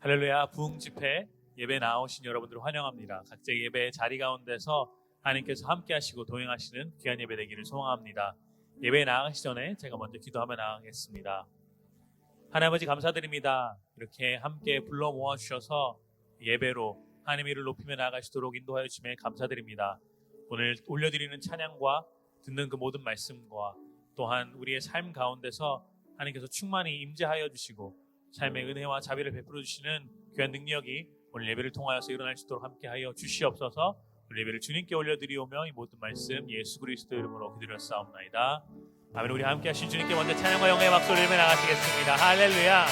할렐루야. 부흥 집회 예배 나오신 여러분들을 환영합니다. 각자 예배 자리 가운데서 하나님께서 함께 하시고 동행하시는 귀한 예배 되기를 소망합니다. 예배에 나아가기 전에 제가 먼저 기도하며 나아가겠습니다. 하나님 아버지 감사드립니다. 이렇게 함께 불러 모아주셔서 예배로 하나님의 이름을 높이며 나아가시도록 인도하여 주심에 감사드립니다. 오늘 올려드리는 찬양과 듣는 그 모든 말씀과 또한 우리의 삶 가운데서 하나님께서 충만히 임재하여 주시고 삶의 은혜와 자비를 베풀어 주시는 귀한 능력이 오늘 예배를 통하여서 일어날 수 있도록 함께하여 주시옵소서. 오늘 예배를 주님께 올려드리오며 이 모든 말씀 예수 그리스도 이름으로 기도드렸사옵나이다. 아멘. 우리 함께 하신 주님께 먼저 찬양과 영광의 박수를 들며 나가시겠습니다. 할렐루야.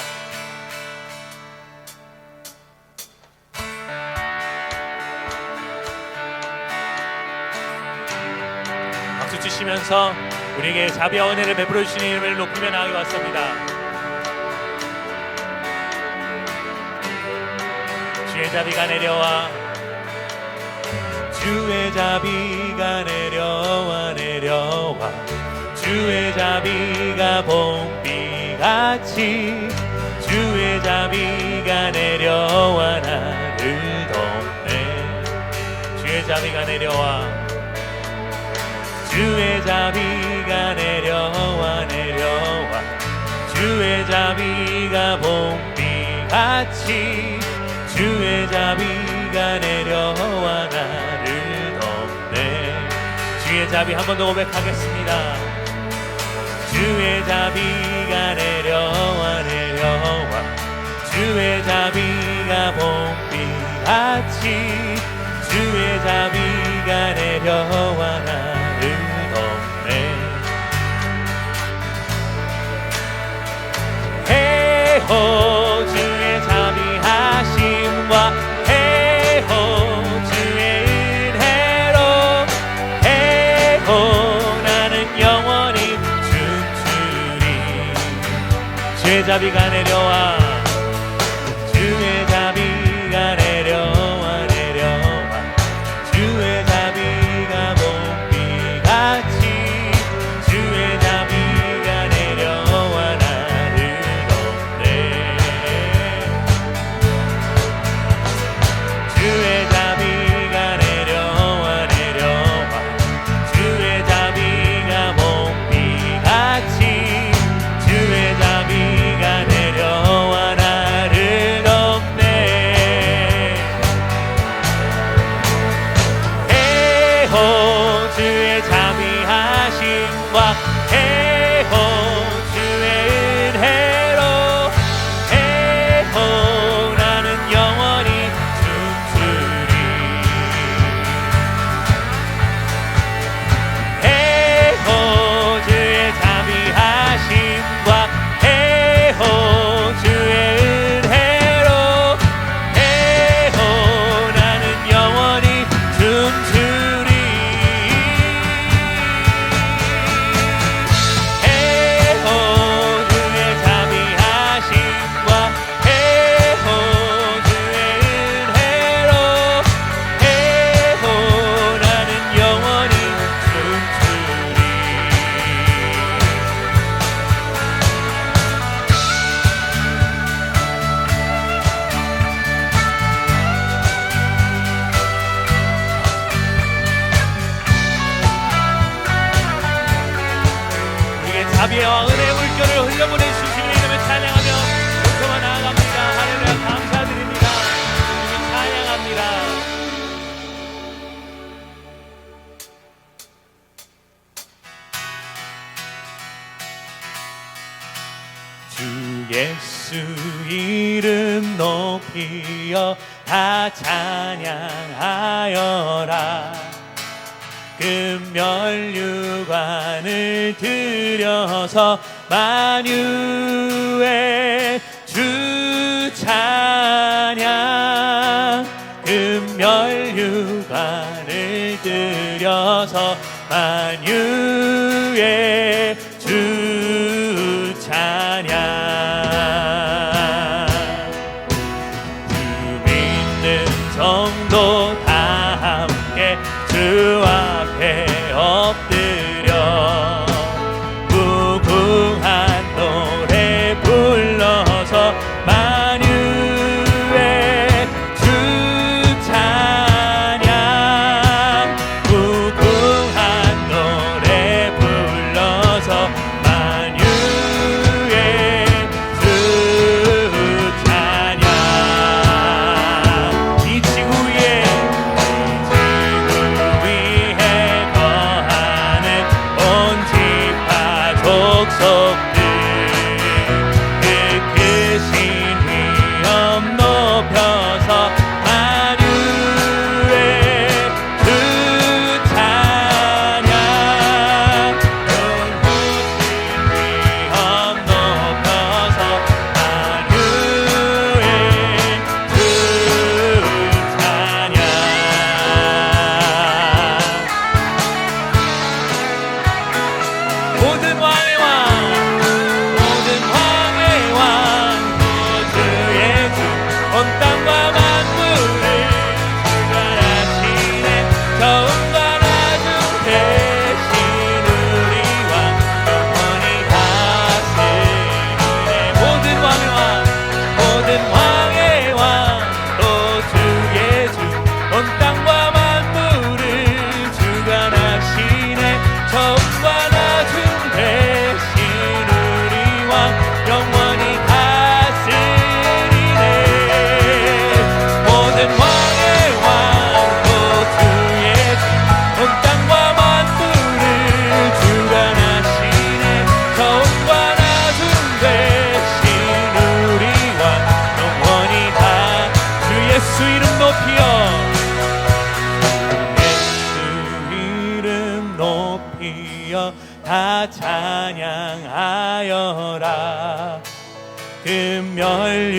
박수 치시면서 우리에게 자비와 은혜를 베풀어 주시는 이름을 높이며 나아가 왔습니다. 주의 자비가 내려와, 주의 자비가 내려와 내려와, 주의 자비가 봄비같이 주의 자비가 내려와 나를 덮네. 주의 자비가 내려와, 주의 자비가 내려와 내려와, 주의 자비가 봄비같이 주의 자비가 내려와 나를 덮네. 주의 자비 한 번 더 고백하겠습니다. 주의 자비가 내려와 내려와, 주의 자비가 봄비같이 주의 자비가 내려와 나를 덮네. 헤호 주의 자비하심과 헤호 주의 은혜로 헤호 나는 영원히 춤추리. 주의 자비가 내려와, 주의 자비가 내려와 내려와, 주의 자비가 봄비같이 주의 자비가 내려와 나를 덮네. 주의 자비가 내려와 내려와, 주의 자비가 봄비같이 주의 자비가 내려와 나를 덮네. 헤호 주의 자비하심과 헤호 주의 은혜로 헤호 나는 영원히 춤추리. 헤호 주의 자비하심과 헤호 주의 은혜로 헤호 나는 영원히 춤추리. 헤호 주의 자비하심과 헤호 주의 은혜로 헤호 나는 영원히 춤추리. 우리의 자비와 은혜의 물결을 흘려보내주신 주님의 이름을 찬양하며 높여만 나아갑니다. 할렐루야. 감사드립니다. 주님 찬양합니다. 주 예수 이름 높이어 다 찬양하여라. 금멸류관을 들여서 만유의 주 찬양. 금멸류관을 들여서 만유의 주 찬양. 주 믿는 성도 다 함께 주 앞에 엎드려 무궁한 노래 불러서 만유의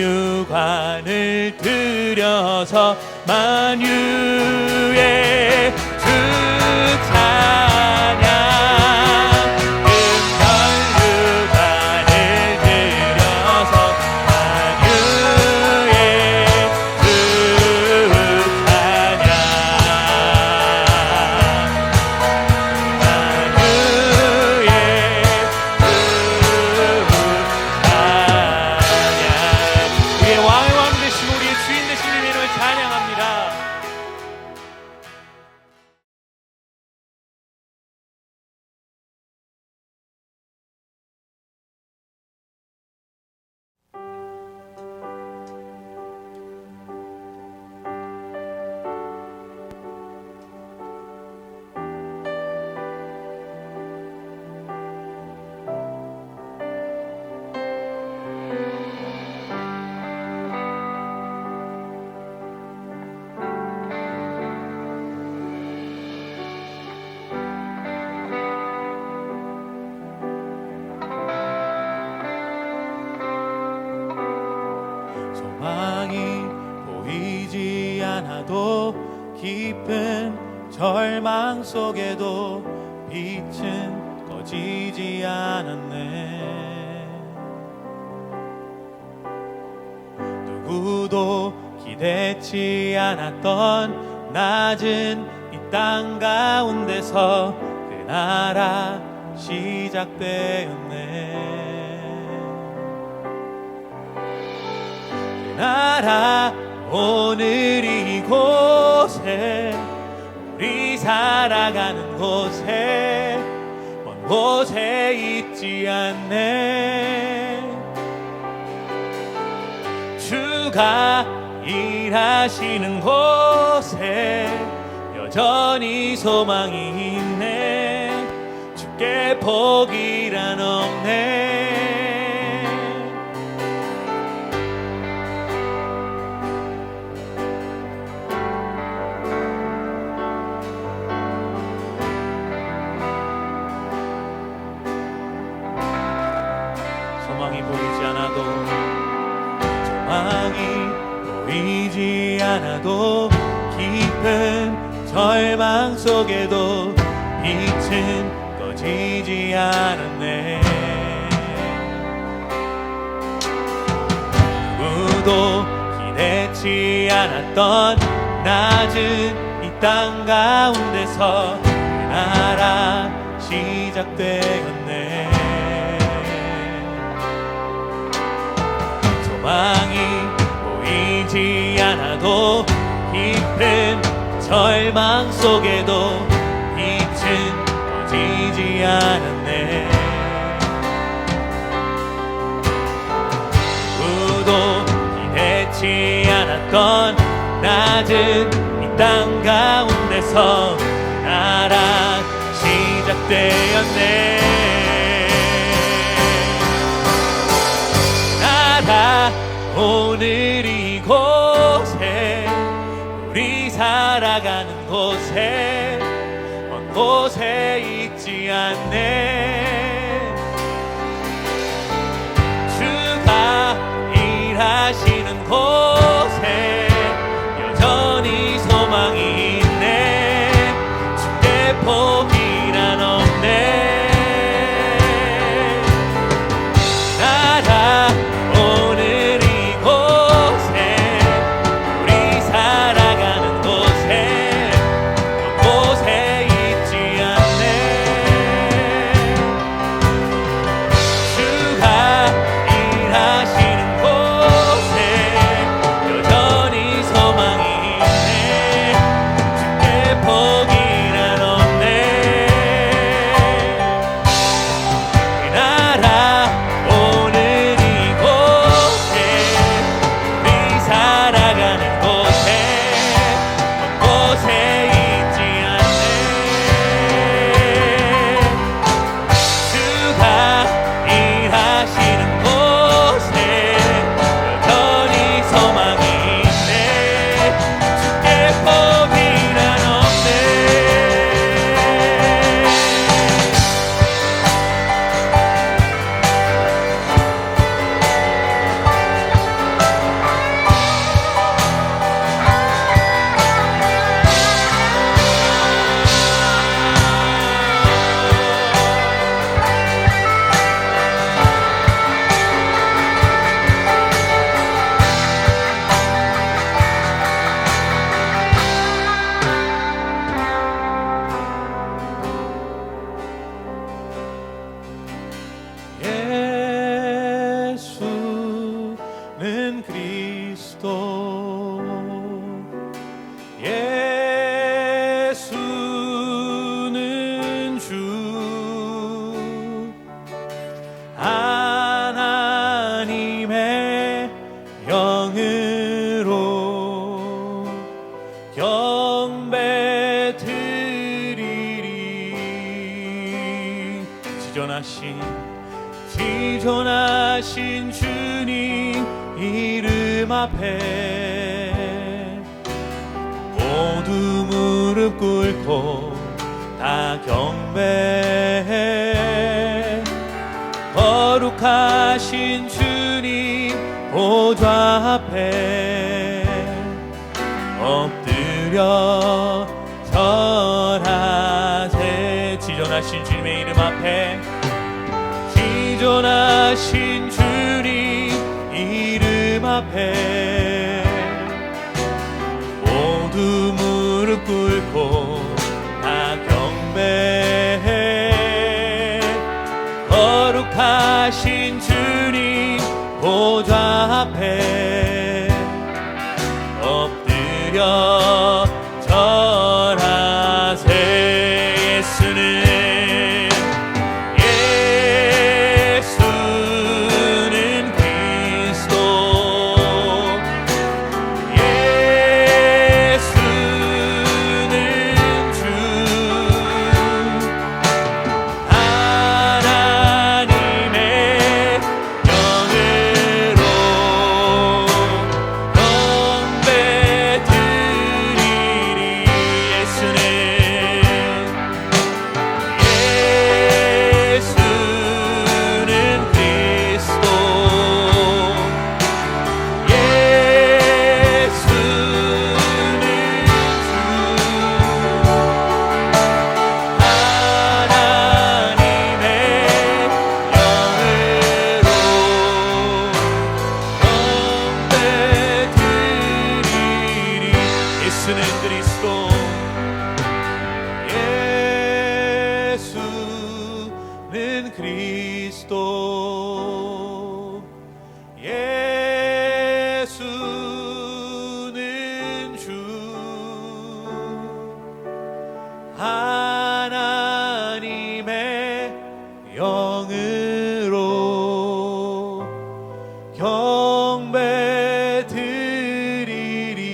만유관을 들여서 만유의 주 찬양 금전유관을 들여서 만유의 주 찬양 만유의 우리의 왕의 왕 되시고 우리의 주인 되신 이름을 찬양합니다. 소망이 보이지 않아도 깊은 절망 속에도 빛은 꺼지지 않았네. 누구도 기대치 않았던 낮은 이 땅 가운데서 그 나라 시작되었네. 나라 오늘 이곳에 우리 살아가는 곳에 먼 곳에 있지 않네. 주가 일하시는 곳에 여전히 소망이 있네. 주께 포기란 없네. 소망이 보이지 않아도 깊은 절망 속에도 빛은 꺼지지 않았네. 누구도 기대치 않았던 낮은 이 땅 가운데서 그 나라 시작되었네. 소망이 보이지 않아도 깊은 절망 속에도 빛은 꺼지지 않았네. 누구도 기대치 않았던 낮은 이 땅 가운데서 나라 시작되었네. 나라 오늘 이곳에 우리 살아가는 곳에 먼 곳에 있지 않네. 주가 일하시는 곳에 여전히 소망이 있네. 주께 포기란 없네. 나라 오늘 이곳에 우리 살아가는 곳에 먼 곳에 있지 않네. 주가 일하시는 곳에 그리스도 예수는 주 하나님의 영으로 경배 드리리. 지존하신 주님 이름 앞에 모두 무릎 꿇고 다 경배해. 거룩하신 주님 보좌 앞에 엎드려 절하세. 지존하신 주님의 이름 앞에, 지존하신 주님 이름 앞에 모두 무릎 꿇고 다 경배해. 거룩하신 주님 보좌 앞에 엎드려 절하세. 예수는 그리스도 예수는 주 하나님의 영으로 경배 드리리. 예수는 그리스도 예수는 주 하나님의 영으로 경배 드리리. 예수는 그리스도 예수는 그리스도 예수는 주 하나님의 영으로 경배 드리리.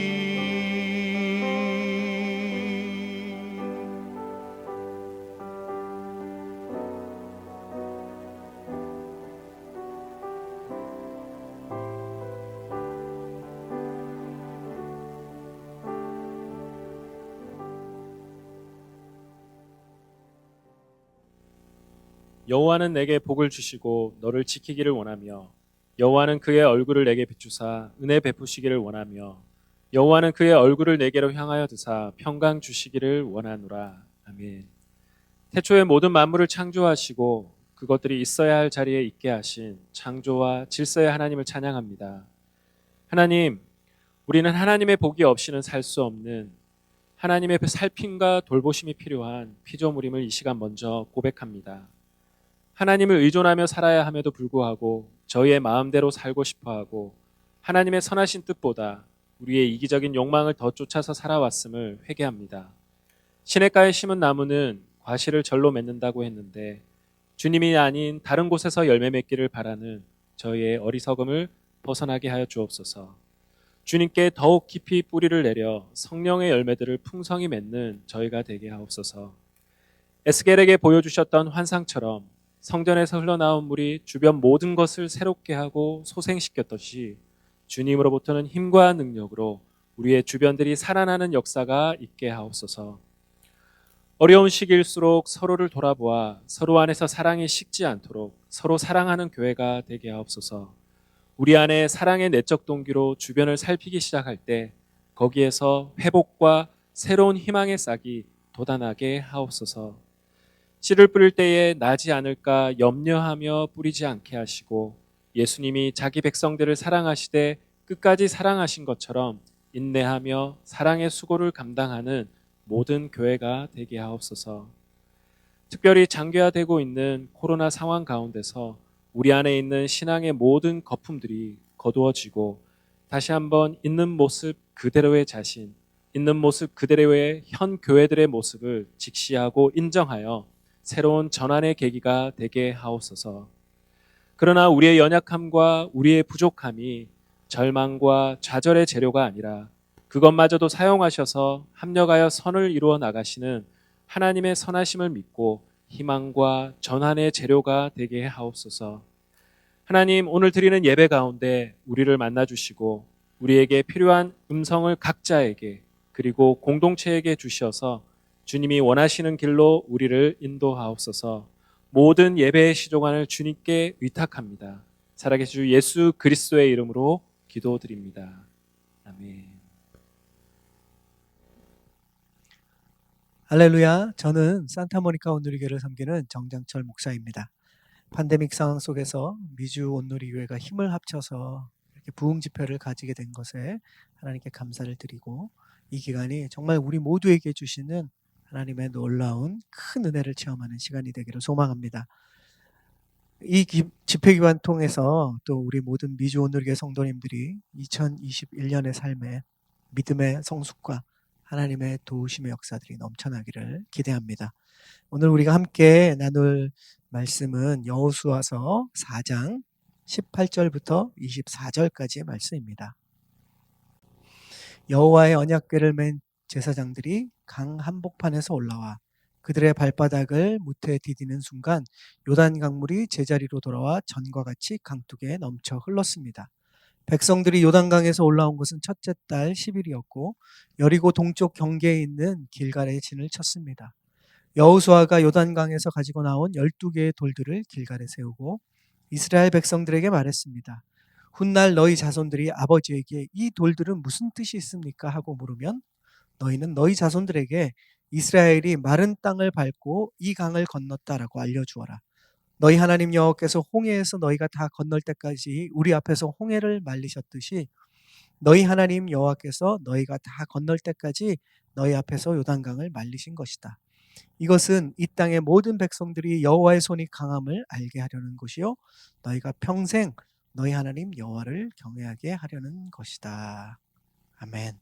여호와는 내게 복을 주시고 너를 지키기를 원하며 여호와는 그의 얼굴을 내게 비추사 은혜 베푸시기를 원하며 여호와는 그의 얼굴을 내게로 향하여 드사 평강 주시기를 원하노라. 아멘. 태초에 모든 만물을 창조하시고 그것들이 있어야 할 자리에 있게 하신 창조와 질서의 하나님을 찬양합니다. 하나님, 우리는 하나님의 복이 없이는 살 수 없는, 하나님의 살핌과 돌보심이 필요한 피조물임을 이 시간 먼저 고백합니다. 하나님을 의존하며 살아야 함에도 불구하고 저희의 마음대로 살고 싶어하고 하나님의 선하신 뜻보다 우리의 이기적인 욕망을 더 쫓아서 살아왔음을 회개합니다. 시냇가에 심은 나무는 과실을 절로 맺는다고 했는데 주님이 아닌 다른 곳에서 열매 맺기를 바라는 저희의 어리석음을 벗어나게 하여 주옵소서. 주님께 더욱 깊이 뿌리를 내려 성령의 열매들을 풍성히 맺는 저희가 되게 하옵소서. 에스겔에게 보여주셨던 환상처럼 성전에서 흘러나온 물이 주변 모든 것을 새롭게 하고 소생시켰듯이 주님으로부터는 힘과 능력으로 우리의 주변들이 살아나는 역사가 있게 하옵소서. 어려운 시기일수록 서로를 돌아보아 서로 안에서 사랑이 식지 않도록 서로 사랑하는 교회가 되게 하옵소서. 우리 안에 사랑의 내적 동기로 주변을 살피기 시작할 때 거기에서 회복과 새로운 희망의 싹이 돋아나게 하옵소서. 씨를 뿌릴 때에 나지 않을까 염려하며 뿌리지 않게 하시고 예수님이 자기 백성들을 사랑하시되 끝까지 사랑하신 것처럼 인내하며 사랑의 수고를 감당하는 모든 교회가 되게 하옵소서. 특별히 장기화되고 있는 코로나 상황 가운데서 우리 안에 있는 신앙의 모든 거품들이 거두어지고 다시 한번 있는 모습 그대로의 자신, 있는 모습 그대로의 현 교회들의 모습을 직시하고 인정하여 새로운 전환의 계기가 되게 하옵소서. 그러나 우리의 연약함과 우리의 부족함이 절망과 좌절의 재료가 아니라 그것마저도 사용하셔서 합력하여 선을 이루어 나가시는 하나님의 선하심을 믿고 희망과 전환의 재료가 되게 하옵소서. 하나님, 오늘 드리는 예배 가운데 우리를 만나 주시고 우리에게 필요한 음성을 각자에게 그리고 공동체에게 주셔서 주님이 원하시는 길로 우리를 인도하옵소서. 모든 예배의 시종안을 주님께 의탁합니다. 살아계신 주 예수 그리스도의 이름으로 기도드립니다. 아멘. 할렐루야. 저는 산타모니카 온누리교회를 섬기는 정장철 목사입니다. 팬데믹 상황 속에서 미주 온누리교회가 힘을 합쳐서 이렇게 부흥 집회를 가지게 된 것에 하나님께 감사를 드리고, 이 기간이 정말 우리 모두에게 주시는 하나님의 놀라운 큰 은혜를 체험하는 시간이 되기를 소망합니다. 이 집회 기간 통해서 또 우리 모든 미주 온누리교회 성도님들이 2021년의 삶에 믿음의 성숙과 하나님의 도우심의 역사들이 넘쳐나기를 기대합니다. 오늘 우리가 함께 나눌 말씀은 여호수아서 4장 18절부터 24절까지의 말씀입니다. 여호와의 언약궤를 맨 제사장들이 강 한복판에서 올라와 그들의 발바닥을 무태에 디디는 순간 요단 강물이 제자리로 돌아와 전과 같이 강둑에 넘쳐 흘렀습니다. 백성들이 요단강에서 올라온 것은 첫째 달 10일이었고 여리고 동쪽 경계에 있는 길갈에 진을 쳤습니다. 여호수아가 요단강에서 가지고 나온 12개의 돌들을 길갈에 세우고 이스라엘 백성들에게 말했습니다. 훗날 너희 자손들이 아버지에게 이 돌들은 무슨 뜻이 있습니까? 하고 물으면 너희는 너희 자손들에게 이스라엘이 마른 땅을 밟고 이 강을 건넜다라고 알려주어라. 너희 하나님 여호와께서 홍해에서 너희가 다 건널 때까지 우리 앞에서 홍해를 말리셨듯이 너희 하나님 여호와께서 너희가 다 건널 때까지 너희 앞에서 요단강을 말리신 것이다. 이것은 이 땅의 모든 백성들이 여호와의 손이 강함을 알게 하려는 것이요 너희가 평생 너희 하나님 여호와를 경외하게 하려는 것이다. 아멘.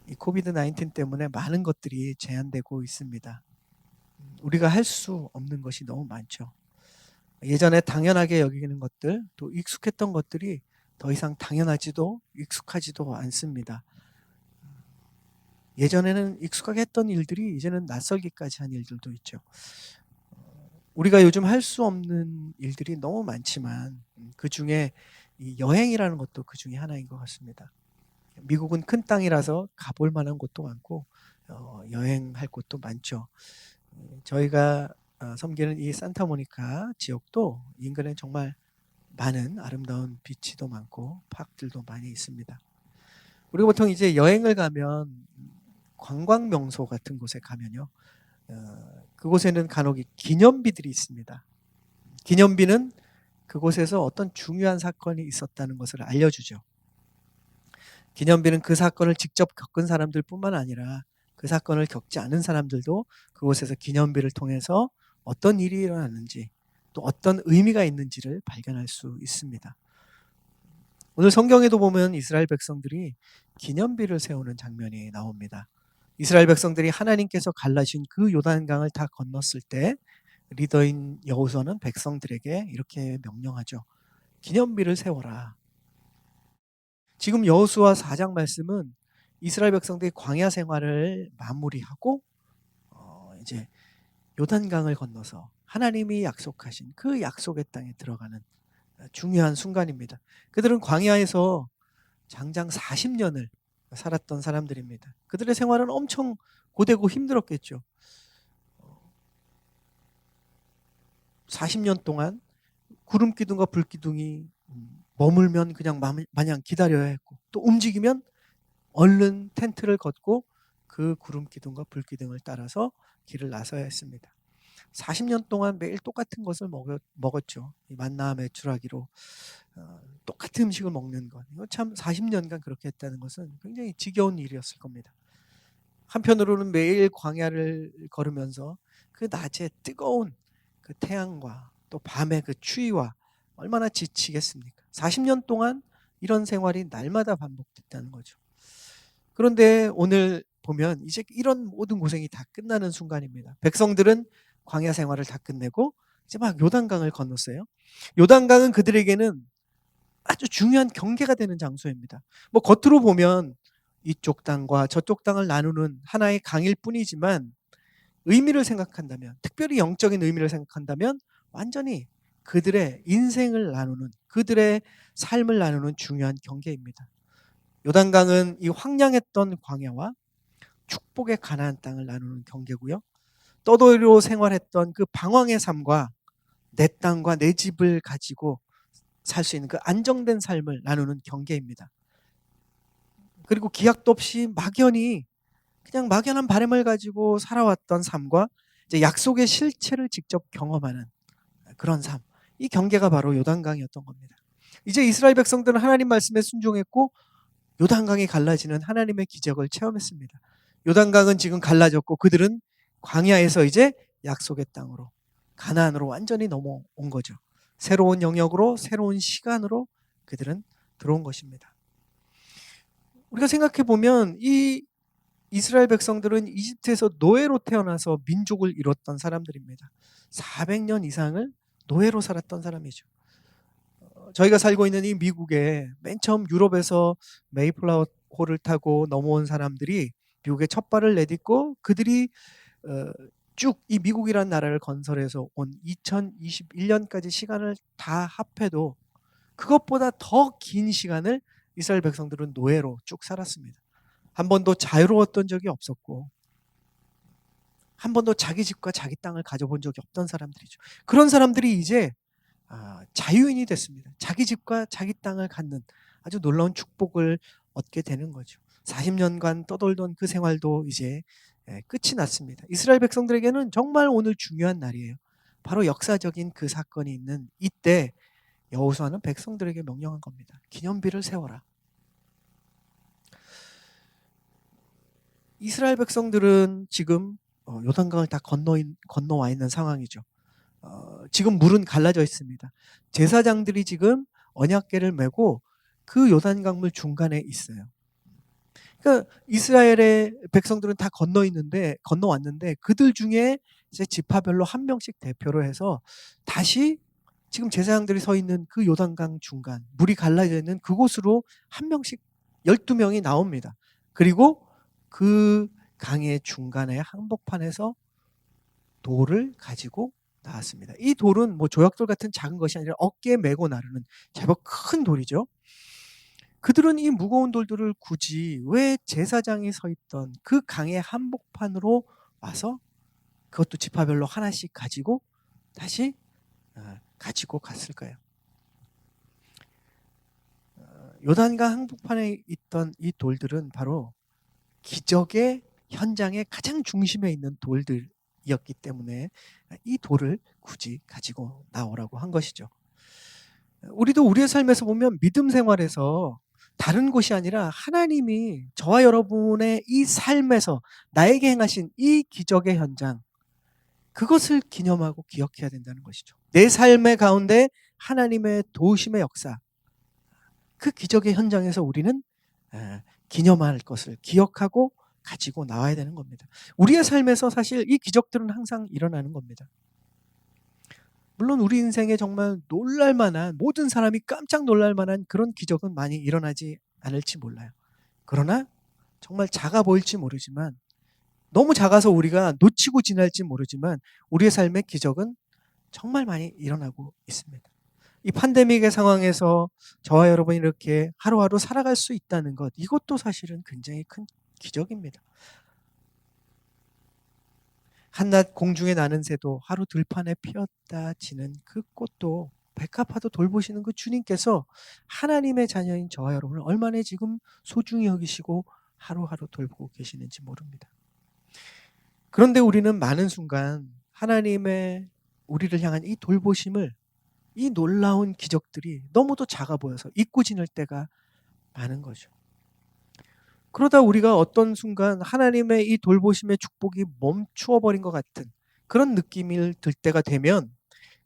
이 코비드 19 때문에 많은 것들이 제한되고 있습니다. 우리가 할 수 없는 것이 너무 많죠. 예전에 당연하게 여기는 것들, 또 익숙했던 것들이 더 이상 당연하지도 익숙하지도 않습니다. 예전에는 익숙하게 했던 일들이 이제는 낯설기까지 한 일들도 있죠. 우리가 요즘 할 수 없는 일들이 너무 많지만 그 중에 이 여행이라는 것도 그 중에 하나인 것 같습니다. 미국은 큰 땅이라서 가볼 만한 곳도 많고 여행할 곳도 많죠. 저희가 섬기는 이 산타모니카 지역도 인근에 정말 많은 아름다운 비치도 많고 파크들도 많이 있습니다. 우리가 보통 이제 여행을 가면 관광 명소 같은 곳에 가면요, 그곳에는 간혹 기념비들이 있습니다. 기념비는 그곳에서 어떤 중요한 사건이 있었다는 것을 알려주죠. 기념비는 그 사건을 직접 겪은 사람들 뿐만 아니라 그 사건을 겪지 않은 사람들도 그곳에서 기념비를 통해서 어떤 일이 일어났는지 또 어떤 의미가 있는지를 발견할 수 있습니다. 오늘 성경에도 보면 이스라엘 백성들이 기념비를 세우는 장면이 나옵니다. 이스라엘 백성들이 하나님께서 갈라진 그 요단강을 다 건넜을 때 리더인 여호수아는 백성들에게 이렇게 명령하죠. 기념비를 세워라. 지금 여호수아 4장 말씀은 이스라엘 백성들이 광야 생활을 마무리하고 이제 요단강을 건너서 하나님이 약속하신 그 약속의 땅에 들어가는 중요한 순간입니다. 그들은 광야에서 장장 40년을 살았던 사람들입니다. 그들의 생활은 엄청 고되고 힘들었겠죠. 40년 동안 구름 기둥과 불 기둥이 머물면 그냥 마냥 기다려야 했고, 또 움직이면 얼른 텐트를 걷고 그 구름 기둥과 불 기둥을 따라서 길을 나서야 했습니다. 40년 동안 매일 똑같은 것을 먹었죠. 만나 메추라기로 똑같은 음식을 먹는 것. 이거 참 40년간 그렇게 했다는 것은 굉장히 지겨운 일이었을 겁니다. 한편으로는 매일 광야를 걸으면서 그 낮에 뜨거운 그 태양과 또 밤의 그 추위와 얼마나 지치겠습니까? 40년 동안 이런 생활이 날마다 반복됐다는 거죠. 그런데 오늘 보면 이제 이런 모든 고생이 다 끝나는 순간입니다. 백성들은 광야 생활을 다 끝내고 이제 막 요단강을 건넜어요. 요단강은 그들에게는 아주 중요한 경계가 되는 장소입니다. 뭐 겉으로 보면 이쪽 땅과 저쪽 땅을 나누는 하나의 강일 뿐이지만 의미를 생각한다면, 특별히 영적인 의미를 생각한다면 완전히 그들의 인생을 나누는, 그들의 삶을 나누는 중요한 경계입니다. 요단강은 이 황량했던 광야와 축복의 가나안 땅을 나누는 경계고요. 떠돌이로 생활했던 그 방황의 삶과 내 땅과 내 집을 가지고 살 수 있는 그 안정된 삶을 나누는 경계입니다. 그리고 기약도 없이 막연히 그냥 막연한 바람을 가지고 살아왔던 삶과 이제 약속의 실체를 직접 경험하는 그런 삶. 이 경계가 바로 요단강이었던 겁니다. 이제 이스라엘 백성들은 하나님 말씀에 순종했고 요단강이 갈라지는 하나님의 기적을 체험했습니다. 요단강은 지금 갈라졌고 그들은 광야에서 이제 약속의 땅으로, 가나안으로 완전히 넘어온 거죠. 새로운 영역으로, 새로운 시간으로 그들은 들어온 것입니다. 우리가 생각해 보면 이 이스라엘 백성들은 이집트에서 노예로 태어나서 민족을 이뤘던 사람들입니다. 400년 이상을 노예로 살았던 사람이죠. 저희가 살고 있는 이 미국에 맨 처음 유럽에서 메이플라워호를 타고 넘어온 사람들이 미국에 첫 발을 내딛고 그들이 쭉 이 미국이라는 나라를 건설해서 온 2021년까지 시간을 다 합해도 그것보다 더 긴 시간을 이스라엘 백성들은 노예로 쭉 살았습니다. 한 번도 자유로웠던 적이 없었고 한 번도 자기 집과 자기 땅을 가져본 적이 없던 사람들이죠. 그런 사람들이 이제 자유인이 됐습니다. 자기 집과 자기 땅을 갖는 아주 놀라운 축복을 얻게 되는 거죠. 40년간 떠돌던 그 생활도 이제 끝이 났습니다. 이스라엘 백성들에게는 정말 오늘 중요한 날이에요. 바로 역사적인 그 사건이 있는 이때 여호수아는 백성들에게 명령한 겁니다. 기념비를 세워라. 이스라엘 백성들은 지금 요단강을 다 건너와 있는 상황이죠. 지금 물은 갈라져 있습니다. 제사장들이 지금 언약궤를 메고 그 요단강물 중간에 있어요. 그러니까 이스라엘의 백성들은 다 건너왔는데 그들 중에 이제 지파별로 한 명씩 대표로 해서 다시 지금 제사장들이 서 있는 그 요단강 중간 물이 갈라져 있는 그곳으로 한 명씩 12명이 나옵니다. 그리고 그 강의 중간에 한복판에서 돌을 가지고 나왔습니다. 이 돌은 뭐 조약돌 같은 작은 것이 아니라 어깨에 메고 나르는 제법 큰 돌이죠. 그들은 이 무거운 돌들을 굳이 왜 제사장이 서 있던 그 강의 한복판으로 와서 그것도 지파별로 하나씩 가지고 다시 가지고 갔을까요? 요단강 한복판에 있던 이 돌들은 바로 기적의 현장의 가장 중심에 있는 돌들이었기 때문에 이 돌을 굳이 가지고 나오라고 한 것이죠. 우리도 우리의 삶에서 보면 믿음 생활에서 다른 곳이 아니라 하나님이 저와 여러분의 이 삶에서 나에게 행하신 이 기적의 현장, 그것을 기념하고 기억해야 된다는 것이죠. 내 삶의 가운데 하나님의 도우심의 역사, 그 기적의 현장에서 우리는 기념할 것을 기억하고 가지고 나와야 되는 겁니다. 우리의 삶에서 사실 이 기적들은 항상 일어나는 겁니다. 물론 우리 인생에 정말 놀랄만한, 모든 사람이 깜짝 놀랄만한 그런 기적은 많이 일어나지 않을지 몰라요. 그러나 정말 작아 보일지 모르지만, 너무 작아서 우리가 놓치고 지날지 모르지만 우리의 삶의 기적은 정말 많이 일어나고 있습니다. 이 팬데믹의 상황에서 저와 여러분이 이렇게 하루하루 살아갈 수 있다는 것, 이것도 사실은 굉장히 큰 기적입니다. 한낮 공중에 나는 새도 하루 들판에 피었다 지는 그 꽃도 백합화도 돌보시는 그 주님께서 하나님의 자녀인 저와 여러분을 얼마나 지금 소중히 여기시고 하루하루 돌보고 계시는지 모릅니다. 그런데 우리는 많은 순간 하나님의 우리를 향한 이 돌보심을, 이 놀라운 기적들이 너무도 작아 보여서 잊고 지낼 때가 많은 거죠. 그러다 우리가 어떤 순간 하나님의 이 돌보심의 축복이 멈추어 버린 것 같은 그런 느낌이 들 때가 되면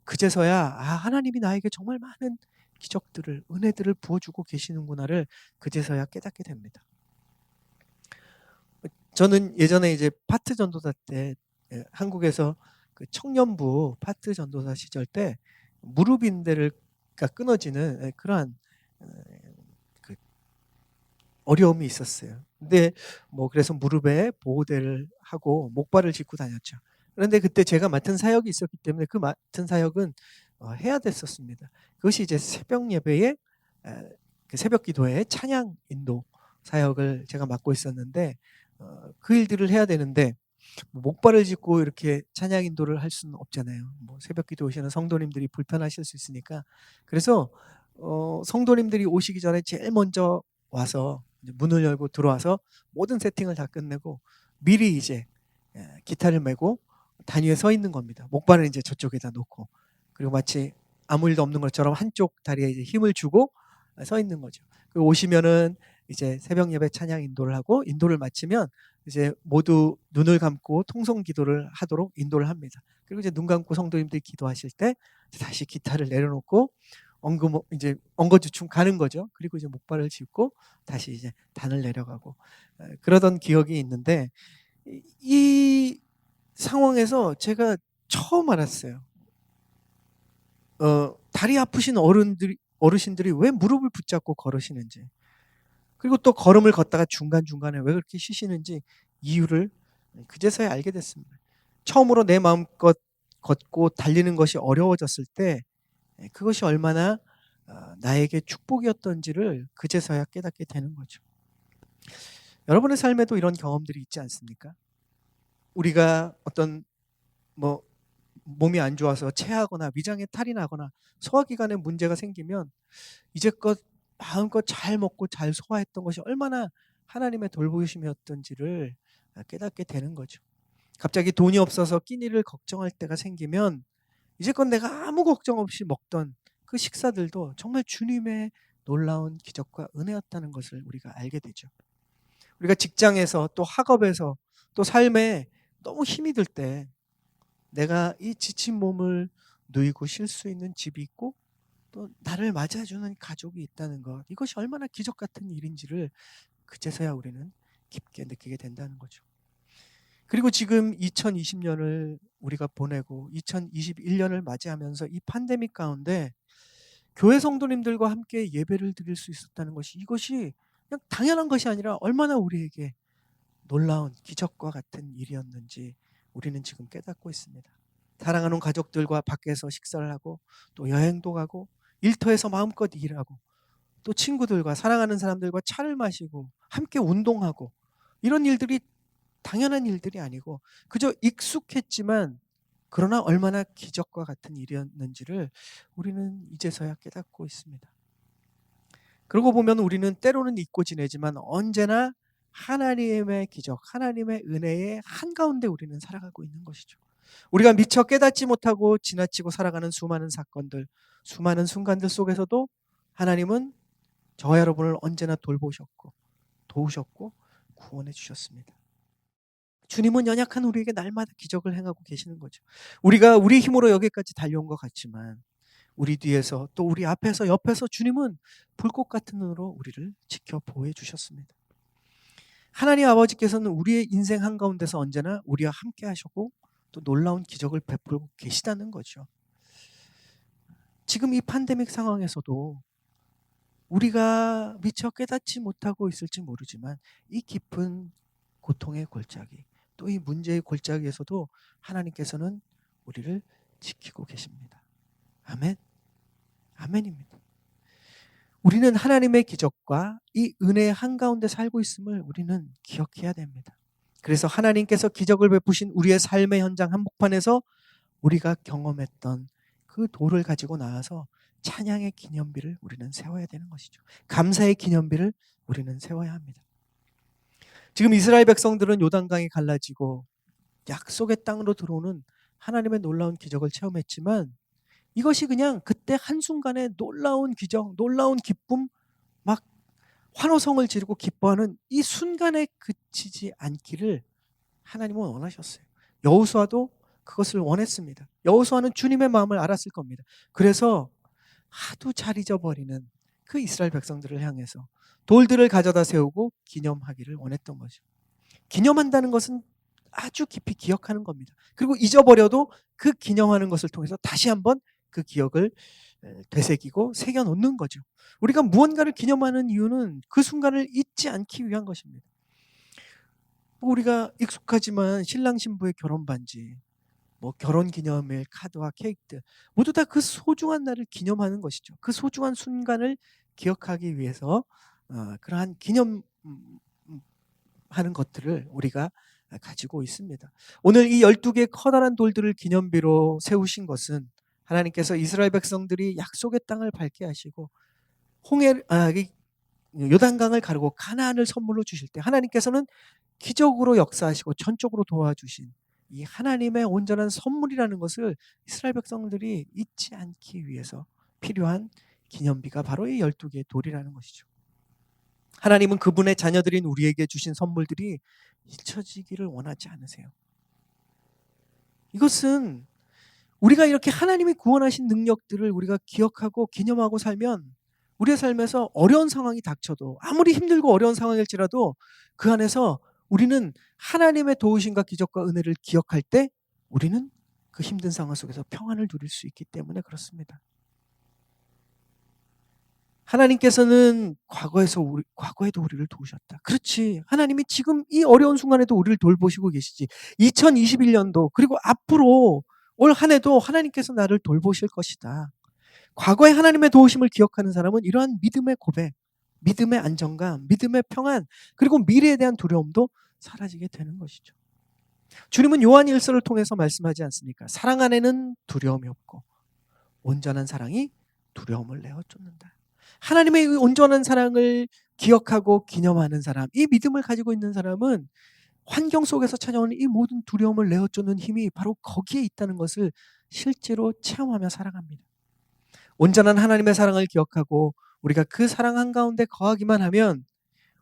그제서야 하나님이 나에게 정말 많은 기적들을, 은혜들을 부어주고 계시는구나를 그제서야 깨닫게 됩니다. 저는 예전에 이제 파트 전도사 때 한국에서 그 청년부 파트 전도사 시절 때 무릎 인대가 끊어지는 그러한 그 어려움이 있었어요. 근데 뭐 그래서 무릎에 보호대를 하고 목발을 짚고 다녔죠. 그런데 그때 제가 맡은 사역이 있었기 때문에 그 맡은 사역은 해야 됐었습니다. 그것이 이제 새벽 예배에 그 새벽 기도회 찬양 인도 사역을 제가 맡고 있었는데 그 일들을 해야 되는데 목발을 짚고 이렇게 찬양 인도를 할 수는 없잖아요. 뭐 새벽 기도 오시는 성도님들이 불편하실 수 있으니까. 그래서 성도님들이 오시기 전에 제일 먼저 와서 이제 문을 열고 들어와서 모든 세팅을 다 끝내고 미리 이제 기타를 메고 단위에 서 있는 겁니다. 목발은 이제 저쪽에다 놓고, 그리고 마치 아무 일도 없는 것처럼 한쪽 다리에 이제 힘을 주고 서 있는 거죠. 그리고 오시면은 이제 새벽 예배 찬양 인도를 하고, 인도를 마치면 이제 모두 눈을 감고 통성 기도를 하도록 인도를 합니다. 그리고 이제 눈 감고 성도님들이 기도하실 때 다시 기타를 내려놓고 이제 엉거주춤 가는 거죠. 그리고 이제 목발을 짚고 다시 이제 단을 내려가고 그러던 기억이 있는데, 이 상황에서 제가 처음 알았어요. 다리 아프신 어르신들이 왜 무릎을 붙잡고 걸으시는지, 그리고 또 걸음을 걷다가 중간중간에 왜 그렇게 쉬시는지 이유를 그제서야 알게 됐습니다. 처음으로 내 마음껏 걷고 달리는 것이 어려워졌을 때 그것이 얼마나 나에게 축복이었던지를 그제서야 깨닫게 되는 거죠. 여러분의 삶에도 이런 경험들이 있지 않습니까? 우리가 어떤 뭐 몸이 안 좋아서 체하거나 위장에 탈이 나거나 소화기관에 문제가 생기면 이제껏 마음껏 잘 먹고 잘 소화했던 것이 얼마나 하나님의 돌보심이었던지를 깨닫게 되는 거죠. 갑자기 돈이 없어서 끼니를 걱정할 때가 생기면 이제껏 내가 아무 걱정 없이 먹던 그 식사들도 정말 주님의 놀라운 기적과 은혜였다는 것을 우리가 알게 되죠. 우리가 직장에서 또 학업에서 또 삶에 너무 힘이 들 때 내가 이 지친 몸을 누이고 쉴 수 있는 집이 있고 또 나를 맞아주는 가족이 있다는 것, 이것이 얼마나 기적 같은 일인지를 그제서야 우리는 깊게 느끼게 된다는 거죠. 그리고 지금 2020년을 우리가 보내고 2021년을 맞이하면서 이 팬데믹 가운데 교회 성도님들과 함께 예배를 드릴 수 있었다는 것이, 이것이 그냥 당연한 것이 아니라 얼마나 우리에게 놀라운 기적과 같은 일이었는지 우리는 지금 깨닫고 있습니다. 사랑하는 가족들과 밖에서 식사를 하고 또 여행도 가고 일터에서 마음껏 일하고 또 친구들과 사랑하는 사람들과 차를 마시고 함께 운동하고, 이런 일들이 당연한 일들이 아니고 그저 익숙했지만 그러나 얼마나 기적과 같은 일이었는지를 우리는 이제서야 깨닫고 있습니다. 그러고 보면 우리는 때로는 잊고 지내지만 언제나 하나님의 기적, 하나님의 은혜의 한가운데 우리는 살아가고 있는 것이죠. 우리가 미처 깨닫지 못하고 지나치고 살아가는 수많은 사건들, 수많은 순간들 속에서도 하나님은 저와 여러분을 언제나 돌보셨고 도우셨고 구원해 주셨습니다. 주님은 연약한 우리에게 날마다 기적을 행하고 계시는 거죠. 우리가 우리 힘으로 여기까지 달려온 것 같지만 우리 뒤에서 또 우리 앞에서 옆에서 주님은 불꽃 같은 눈으로 우리를 지켜 보호해 주셨습니다. 하나님 아버지께서는 우리의 인생 한가운데서 언제나 우리와 함께 하셨고 또 놀라운 기적을 베풀고 계시다는 거죠. 지금 이 팬데믹 상황에서도 우리가 미처 깨닫지 못하고 있을지 모르지만 이 깊은 고통의 골짜기, 또 이 문제의 골짜기에서도 하나님께서는 우리를 지키고 계십니다. 아멘. 아멘입니다. 우리는 하나님의 기적과 이 은혜의 한가운데 살고 있음을 우리는 기억해야 됩니다. 그래서 하나님께서 기적을 베푸신 우리의 삶의 현장 한복판에서 우리가 경험했던 그 도를 가지고 나와서 찬양의 기념비를 우리는 세워야 되는 것이죠. 감사의 기념비를 우리는 세워야 합니다. 지금 이스라엘 백성들은 요단강이 갈라지고 약속의 땅으로 들어오는 하나님의 놀라운 기적을 체험했지만 이것이 그냥 그때 한순간에 놀라운 기적, 놀라운 기쁨, 막 환호성을 지르고 기뻐하는 이 순간에 그치지 않기를 하나님은 원하셨어요. 여호수아도 그것을 원했습니다. 여호수아는 주님의 마음을 알았을 겁니다. 그래서 하도 잘 잊어버리는 그 이스라엘 백성들을 향해서 돌들을 가져다 세우고 기념하기를 원했던 거죠. 기념한다는 것은 아주 깊이 기억하는 겁니다. 그리고 잊어버려도 그 기념하는 것을 통해서 다시 한번 그 기억을 되새기고 새겨놓는 거죠. 우리가 무언가를 기념하는 이유는 그 순간을 잊지 않기 위한 것입니다. 우리가 익숙하지만 신랑 신부의 결혼 반지, 뭐 결혼 기념일 카드와 케이크들 모두 다 그 소중한 날을 기념하는 것이죠. 그 소중한 순간을 기억하기 위해서 그러한 기념 하는 것들을 우리가 가지고 있습니다. 오늘 이 12개의 커다란 돌들을 기념비로 세우신 것은 하나님께서 이스라엘 백성들이 약속의 땅을 밟게 하시고 요단강을 가르고 가나안을 선물로 주실 때 하나님께서는 기적으로 역사하시고 전적으로 도와주신 이 하나님의 온전한 선물이라는 것을 이스라엘 백성들이 잊지 않기 위해서 필요한 기념비가 바로 이 12개의 돌이라는 것이죠. 하나님은 그분의 자녀들인 우리에게 주신 선물들이 잊혀지기를 원하지 않으세요. 이것은 우리가 이렇게 하나님이 구원하신 능력들을 우리가 기억하고 기념하고 살면 우리의 삶에서 어려운 상황이 닥쳐도 아무리 힘들고 어려운 상황일지라도 그 안에서 우리는 하나님의 도우심과 기적과 은혜를 기억할 때 우리는 그 힘든 상황 속에서 평안을 누릴 수 있기 때문에 그렇습니다. 하나님께서는 과거에도 우리를 도우셨다. 그렇지. 하나님이 지금 이 어려운 순간에도 우리를 돌보시고 계시지. 2021년도 그리고 앞으로 올 한 해도 하나님께서 나를 돌보실 것이다. 과거에 하나님의 도우심을 기억하는 사람은 이러한 믿음의 고백, 믿음의 안정감, 믿음의 평안, 그리고 미래에 대한 두려움도 사라지게 되는 것이죠. 주님은 요한일서를 통해서 말씀하지 않습니까? 사랑 안에는 두려움이 없고 온전한 사랑이 두려움을 내어 쫓는다. 하나님의 온전한 사랑을 기억하고 기념하는 사람, 이 믿음을 가지고 있는 사람은 환경 속에서 찾아오는 이 모든 두려움을 내어 쫓는 힘이 바로 거기에 있다는 것을 실제로 체험하며 살아갑니다. 온전한 하나님의 사랑을 기억하고 우리가 그 사랑 한가운데 거하기만 하면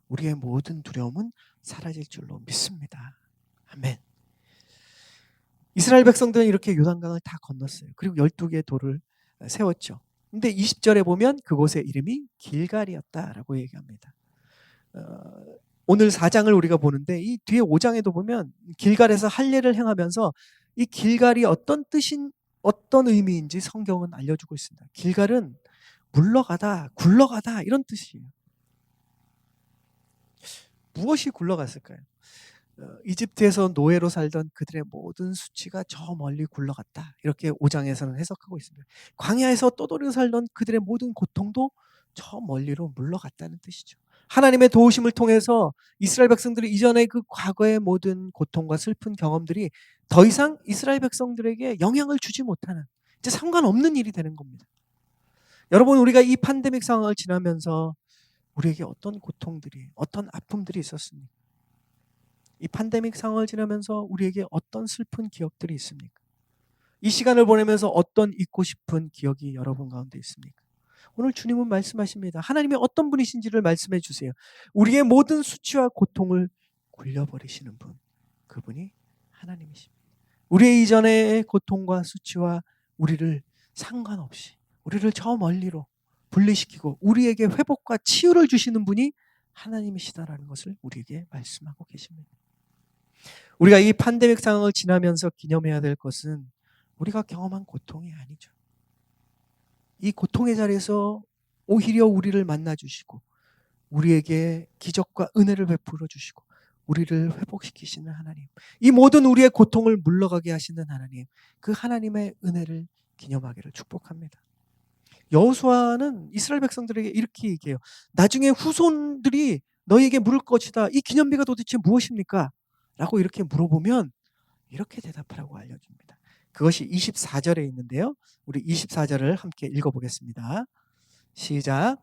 우리의 모든 두려움은 사라질 줄로 믿습니다. 아멘. 이스라엘 백성들은 이렇게 요단강을 다 건넜어요. 그리고 12개의 돌을 세웠죠. 근데 20절에 보면 그곳의 이름이 길갈이었다라고 얘기합니다. 오늘 4장을 우리가 보는데 이 뒤에 5장에도 보면 길갈에서 할례를 행하면서 이 길갈이 어떤 의미인지 성경은 알려주고 있습니다. 길갈은 물러가다, 굴러가다 이런 뜻이에요. 무엇이 굴러갔을까요? 이집트에서 노예로 살던 그들의 모든 수치가 저 멀리 굴러갔다. 이렇게 5장에서는 해석하고 있습니다. 광야에서 떠돌이로 살던 그들의 모든 고통도 저 멀리로 물러갔다는 뜻이죠. 하나님의 도우심을 통해서 이스라엘 백성들이 이전에 그 과거의 모든 고통과 슬픈 경험들이 더 이상 이스라엘 백성들에게 영향을 주지 못하는 이제 상관없는 일이 되는 겁니다. 여러분, 우리가 이 팬데믹 상황을 지나면서 우리에게 어떤 고통들이, 어떤 아픔들이 있었습니까? 이 팬데믹 상황을 지나면서 우리에게 어떤 슬픈 기억들이 있습니까? 이 시간을 보내면서 어떤 잊고 싶은 기억이 여러분 가운데 있습니까? 오늘 주님은 말씀하십니다. 하나님이 어떤 분이신지를 말씀해 주세요. 우리의 모든 수치와 고통을 굴려버리시는 분, 그분이 하나님이십니다. 우리의 이전의 고통과 수치와 우리를 상관없이 우리를 저 멀리로 분리시키고 우리에게 회복과 치유를 주시는 분이 하나님이시다라는 것을 우리에게 말씀하고 계십니다. 우리가 이 팬데믹 상황을 지나면서 기념해야 될 것은 우리가 경험한 고통이 아니죠. 이 고통의 자리에서 오히려 우리를 만나주시고 우리에게 기적과 은혜를 베풀어 주시고 우리를 회복시키시는 하나님, 이 모든 우리의 고통을 물러가게 하시는 하나님, 그 하나님의 은혜를 기념하기를 축복합니다. 여호수아는 이스라엘 백성들에게 이렇게 얘기해요. 나중에 후손들이 너희에게 물을 것이다. 이 기념비가 도대체 무엇입니까? 라고 이렇게 물어보면 이렇게 대답하라고 알려줍니다. 그것이 24절에 있는데요. 우리 24절을 함께 읽어보겠습니다. 시작.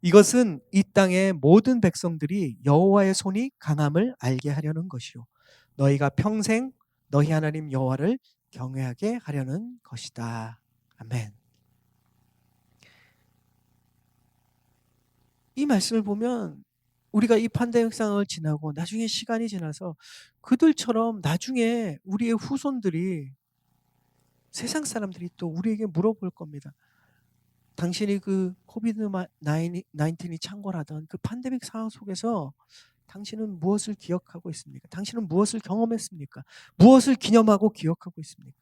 이것은 이 땅의 모든 백성들이 여호와의 손이 강함을 알게 하려는 것이요 너희가 평생 너희 하나님 여호와를 경외하게 하려는 것이다. 아멘. 이 말씀을 보면 우리가 이 팬데믹 상황을 지나고 나중에 시간이 지나서 그들처럼 나중에 우리의 후손들이 세상 사람들이 또 우리에게 물어볼 겁니다. 당신이 그 코비드 19이 창궐하던 그 팬데믹 상황 속에서 당신은 무엇을 기억하고 있습니까? 당신은 무엇을 경험했습니까? 무엇을 기념하고 기억하고 있습니까?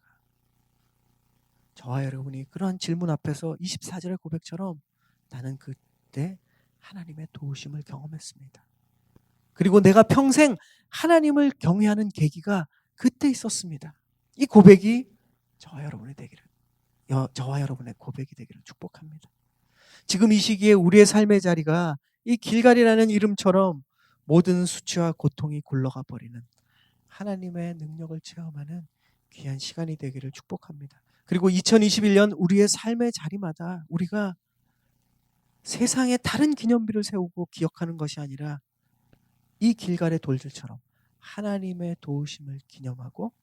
저와 여러분이 그러한 질문 앞에서 24절의 고백처럼 나는 그때 하나님의 도우심을 경험했습니다. 그리고 내가 평생 하나님을 경외하는 계기가 그때 있었습니다. 이 고백이 저와 여러분의 고백이 되기를 축복합니다. 지금 이 시기에 우리의 삶의 자리가 이 길갈이라는 이름처럼 모든 수치와 고통이 굴러가 버리는 하나님의 능력을 체험하는 귀한 시간이 되기를 축복합니다. 그리고 2021년 우리의 삶의 자리마다 우리가 세상에 다른 기념비를 세우고 기억하는 것이 아니라 이 길갈의 돌들처럼 하나님의 도우심을 기념하고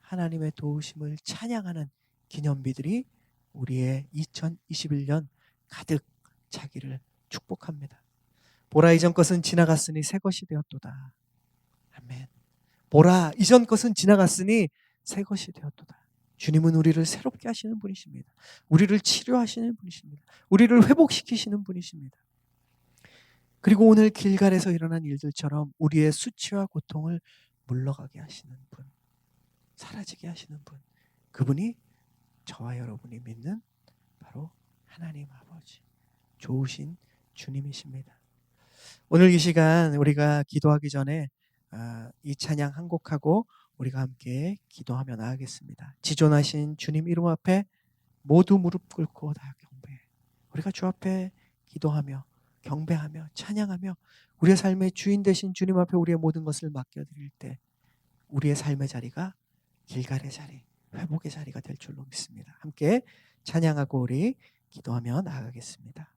하나님의 도우심을 찬양하는 기념비들이 우리의 2021년 가득 차기를 축복합니다. 보라, 이전 것은 지나갔으니 새 것이 되었도다. 아멘. 보라, 이전 것은 지나갔으니 새 것이 되었도다. 주님은 우리를 새롭게 하시는 분이십니다. 우리를 치료하시는 분이십니다. 우리를 회복시키시는 분이십니다. 그리고 오늘 길갈에서 일어난 일들처럼 우리의 수치와 고통을 물러가게 하시는 분, 사라지게 하시는 분, 그분이 저와 여러분이 믿는 바로 하나님 아버지, 좋으신 주님이십니다. 오늘 이 시간 우리가 기도하기 전에 이 찬양 한 곡하고 우리가 함께 기도하며 나아가겠습니다. 지존하신 주님 이름 앞에 모두 무릎 꿇고 다 경배해. 우리가 주 앞에 기도하며 경배하며 찬양하며 우리의 삶의 주인 되신 주님 앞에 우리의 모든 것을 맡겨드릴 때 우리의 삶의 자리가 길갈의 자리, 회복의 자리가 될 줄로 믿습니다. 함께 찬양하고 우리 기도하며 나아가겠습니다.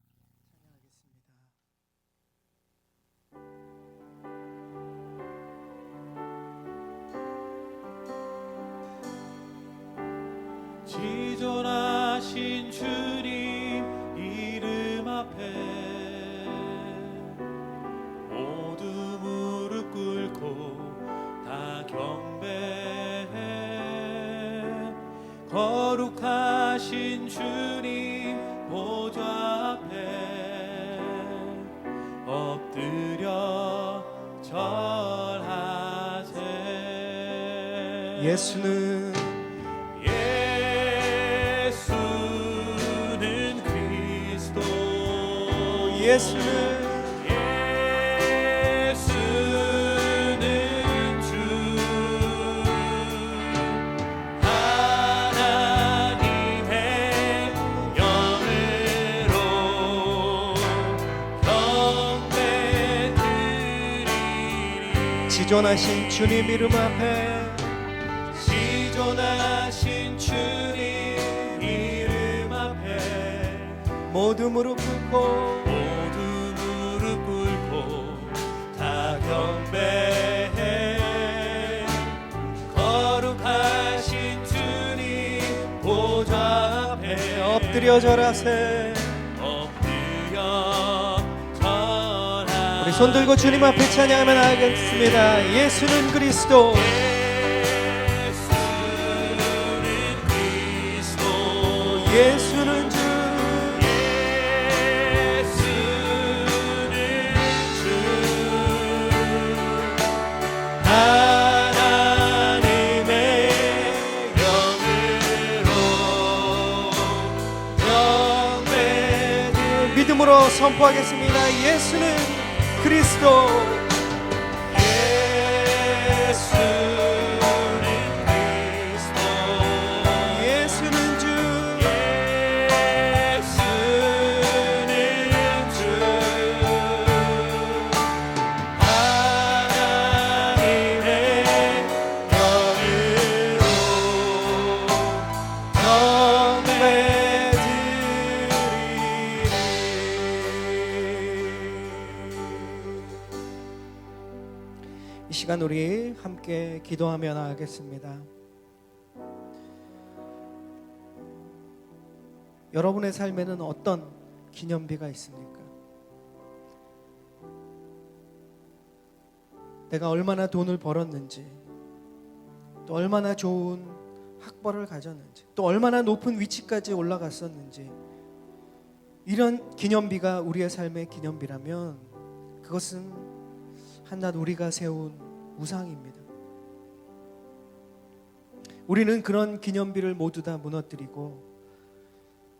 지존하신 주님 이름 앞에 모두 무릎 꿇고 다 경배해. 거룩하신 주님 보좌 앞에 엎드려 절하세. 예수는 예수는 주 하나님의 영으로 경배드리리. 지존하신 주님 이름 앞에 지존하신 주님 이름 앞에 모두 무릎 꿇고 경배해. 거룩하신 주님 보좌 앞에 엎드려 절하세. 엎드려 절하세. 우리 손 들고 주님 앞에 찬양하며 나아가겠습니다. 예수는 그리스도, 예수는 그리스도, 예수는 주, 하나님의 영으로 경배드리리. 믿음으로 선포하겠습니다. 예수는 그리스도, 예수는 그리스도, 예수는 주, 예수는 주, 하나님의 영으로 이 시간 우리 함께 기도하며 나아가겠습니다. 여러분의 삶에는 어떤 기념비가 있습니까? 내가 얼마나 돈을 벌었는지, 또 얼마나 좋은 학벌을 가졌는지, 또 얼마나 높은 위치까지 올라갔었는지, 이런 기념비가 우리의 삶의 기념비라면 그것은 한낱 우리가 세운 우상입니다. 우리는 그런 기념비를 모두 다 무너뜨리고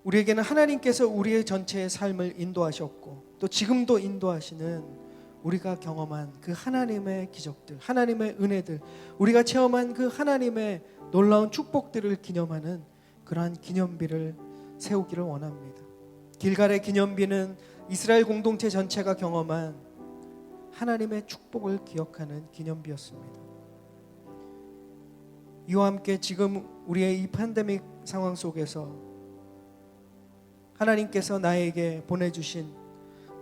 우리에게는 하나님께서 우리의 전체의 삶을 인도하셨고 또 지금도 인도하시는 우리가 경험한 그 하나님의 기적들, 하나님의 은혜들, 우리가 체험한 그 하나님의 놀라운 축복들을 기념하는 그러한 기념비를 세우기를 원합니다. 길갈의 기념비는 이스라엘 공동체 전체가 경험한 하나님의 축복을 기억하는 기념비였습니다. 이와 함께 지금 우리의 이 팬데믹 상황 속에서 하나님께서 나에게 보내주신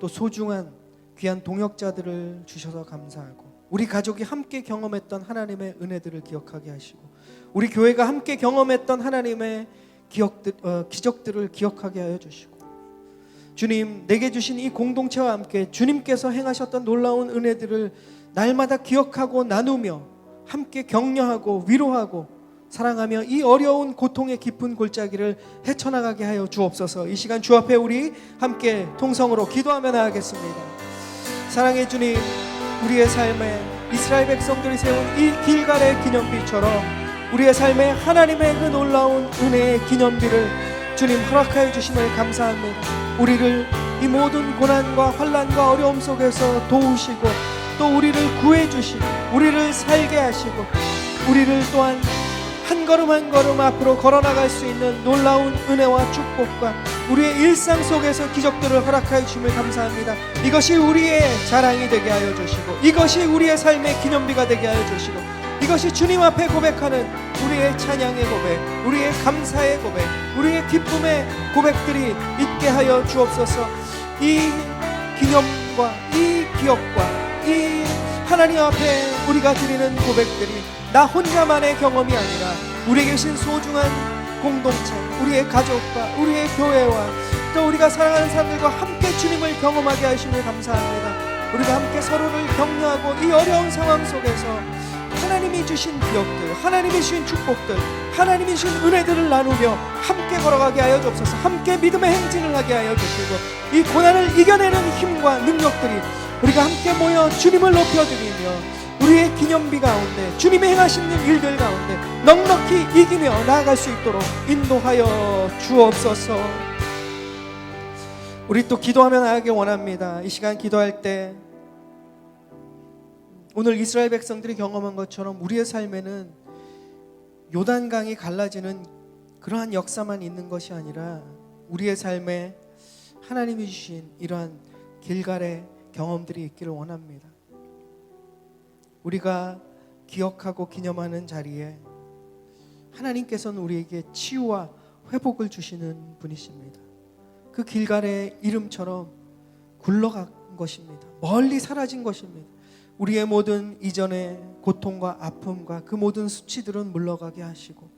또 소중한 귀한 동역자들을 주셔서 감사하고 우리 가족이 함께 경험했던 하나님의 은혜들을 기억하게 하시고 우리 교회가 함께 경험했던 하나님의 기적들을 기억하게 하여 주시고 주님, 내게 주신 이 공동체와 함께 주님께서 행하셨던 놀라운 은혜들을 날마다 기억하고 나누며 함께 격려하고 위로하고 사랑하며 이 어려운 고통의 깊은 골짜기를 헤쳐나가게 하여 주옵소서. 이 시간 주 앞에 우리 함께 통성으로 기도하며 나가겠습니다. 사랑의 주님, 우리의 삶에 이스라엘 백성들이 세운 이 길갈의 기념비처럼 우리의 삶에 하나님의 그 놀라운 은혜의 기념비를 주님 허락하여 주심을 감사합니다. 우리를 이 모든 고난과 환난과 어려움 속에서 도우시고 또 우리를 구해주시고 우리를 살게 하시고 우리를 또한 한 걸음 한 걸음 앞으로 걸어나갈 수 있는 놀라운 은혜와 축복과 우리의 일상 속에서 기적들을 허락하여 주심을 감사합니다. 이것이 우리의 자랑이 되게 하여 주시고 이것이 우리의 삶의 기념비가 되게 하여 주시고 이것이 주님 앞에 고백하는 우리의 찬양의 고백, 우리의 감사의 고백, 우리의 기쁨의 고백들이 있게 하여 주옵소서. 이 기념과 이 기억과 이 하나님 앞에 우리가 드리는 고백들이 나 혼자만의 경험이 아니라 우리에 계신 소중한 공동체, 우리의 가족과 우리의 교회와 또 우리가 사랑하는 사람들과 함께 주님을 경험하게 하심을 감사합니다. 우리가 함께 서로를 격려하고 이 어려운 상황 속에서 하나님이 주신 기억들, 하나님이 주신 축복들, 하나님이 주신 은혜들을 나누며 함께 걸어가게 하여 주옵소서. 함께 믿음의 행진을 하게 하여 주시고 이 고난을 이겨내는 힘과 능력들이 우리가 함께 모여 주님을 높여드리며 우리의 기념비 가운데 주님이 행하시는 일들 가운데 넉넉히 이기며 나아갈 수 있도록 인도하여 주옵소서. 우리 또 기도하며 나아가기 원합니다. 이 시간 기도할 때 오늘 이스라엘 백성들이 경험한 것처럼 우리의 삶에는 요단강이 갈라지는 그러한 역사만 있는 것이 아니라 우리의 삶에 하나님이 주신 이러한 길갈의 경험들이 있기를 원합니다. 우리가 기억하고 기념하는 자리에 하나님께서는 우리에게 치유와 회복을 주시는 분이십니다. 그 길갈의 이름처럼 굴러간 것입니다. 멀리 사라진 것입니다. 우리의 모든 이전의 고통과 아픔과 그 모든 수치들은 물러가게 하시고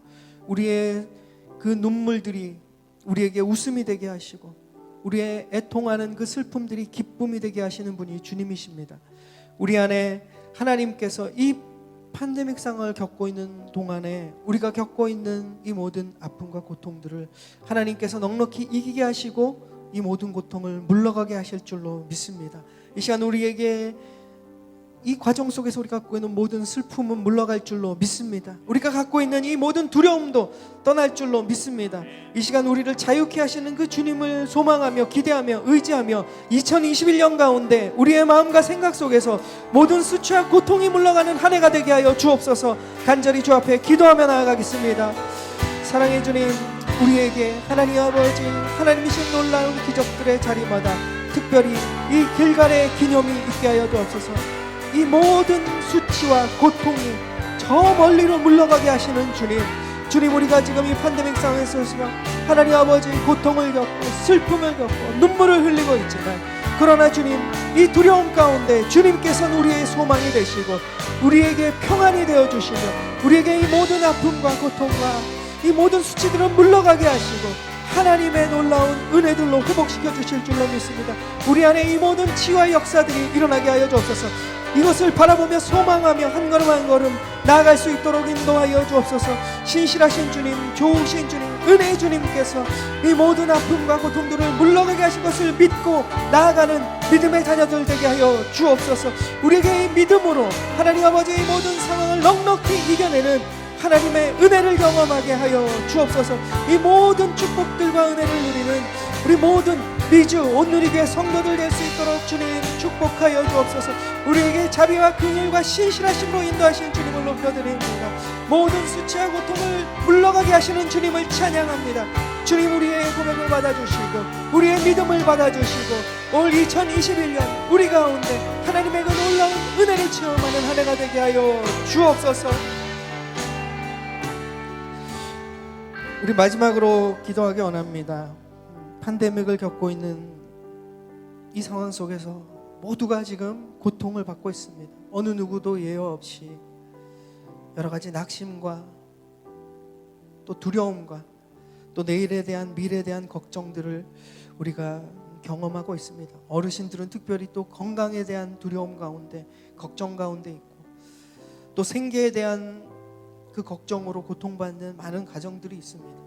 우리의 그 눈물들이 우리에게 웃음이 되게 하시고 우리의 애통하는 그 슬픔들이 기쁨이 되게 하시는 분이 주님이십니다. 우리 안에 하나님께서 이 팬데믹 상황을 겪고 있는 동안에 우리가 겪고 있는 이 모든 아픔과 고통들을 하나님께서 넉넉히 이기게 하시고 이 모든 고통을 물러가게 하실 줄로 믿습니다. 이 시간 우리에게 이 과정 속에서 우리가 갖고 있는 모든 슬픔은 물러갈 줄로 믿습니다. 우리가 갖고 있는 이 모든 두려움도 떠날 줄로 믿습니다. 이 시간 우리를 자유케 하시는 그 주님을 소망하며 기대하며 의지하며 2021년 가운데 우리의 마음과 생각 속에서 모든 수치와 고통이 물러가는 한 해가 되게 하여 주옵소서. 간절히 주 앞에 기도하며 나아가겠습니다. 사랑의 주님, 우리에게 하나님 아버지 하나님이신 놀라운 기적들의 자리마다 특별히 이 길갈의 기념이 있게 하여 주옵소서. 이 모든 수치와 고통이 저 멀리로 물러가게 하시는 주님, 우리가 지금 이 팬데믹 상황에서 하나님 아버지 고통을 겪고 슬픔을 겪고 눈물을 흘리고 있지만 그러나 주님, 이 두려움 가운데 주님께서는 우리의 소망이 되시고 우리에게 평안이 되어주시며 우리에게 이 모든 아픔과 고통과 이 모든 수치들을 물러가게 하시고 하나님의 놀라운 은혜들로 회복시켜 주실 줄로 믿습니다. 우리 안에 이 모든 치유와 역사들이 일어나게 하여 주옵소서. 이것을 바라보며 소망하며 한 걸음 한 걸음 나아갈 수 있도록 인도하여 주옵소서. 신실하신 주님, 좋으신 주님, 은혜의 주님께서 이 모든 아픔과 고통들을 물러가게 하신 것을 믿고 나아가는 믿음의 자녀들 되게 하여 주옵소서. 우리에게 이 믿음으로 하나님 아버지의 모든 상황을 넉넉히 이겨내는 하나님의 은혜를 경험하게 하여 주옵소서. 이 모든 축복들과 은혜를 누리는 우리 모든 미주 온누리교회 성도들 될 수 있도록 주님 축복하여 주옵소서. 우리에게 자비와 긍휼과 신실하심으로 인도하신 주님을 높여드립니다. 모든 수치와 고통을 물러가게 하시는 주님을 찬양합니다. 주님, 우리의 고백을 받아주시고 우리의 믿음을 받아주시고 올 2021년 우리 가운데 하나님의 그 놀라운 은혜를 체험하는 한 해가 되게 하여 주옵소서. 우리 마지막으로 기도하기 원합니다. 팬데믹을 겪고 있는 이 상황 속에서 모두가 지금 고통을 받고 있습니다. 어느 누구도 예외 없이 여러 가지 낙심과 또 두려움과 또 내일에 대한 미래에 대한 걱정들을 우리가 경험하고 있습니다. 어르신들은 특별히 또 건강에 대한 두려움 가운데 걱정 가운데 있고 또 생계에 대한 그 걱정으로 고통받는 많은 가정들이 있습니다.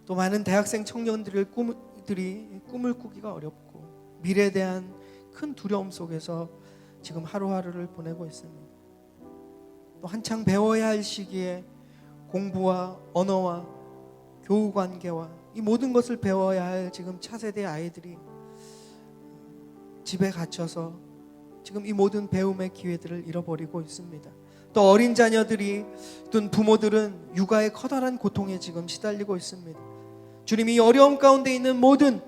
또 많은 대학생 청년들이 꿈을 꾸기가 어렵고 미래에 대한 큰 두려움 속에서 지금 하루하루를 보내고 있습니다. 또 한창 배워야 할 시기에 공부와 언어와 교우 관계와 이 모든 것을 배워야 할 지금 차세대 아이들이 집에 갇혀서 지금 이 모든 배움의 기회들을 잃어버리고 있습니다. 또 어린 자녀들이 또 부모들은 육아의 커다란 고통에 지금 시달리고 있습니다. 주님이 이 어려움 가운데 있는 모든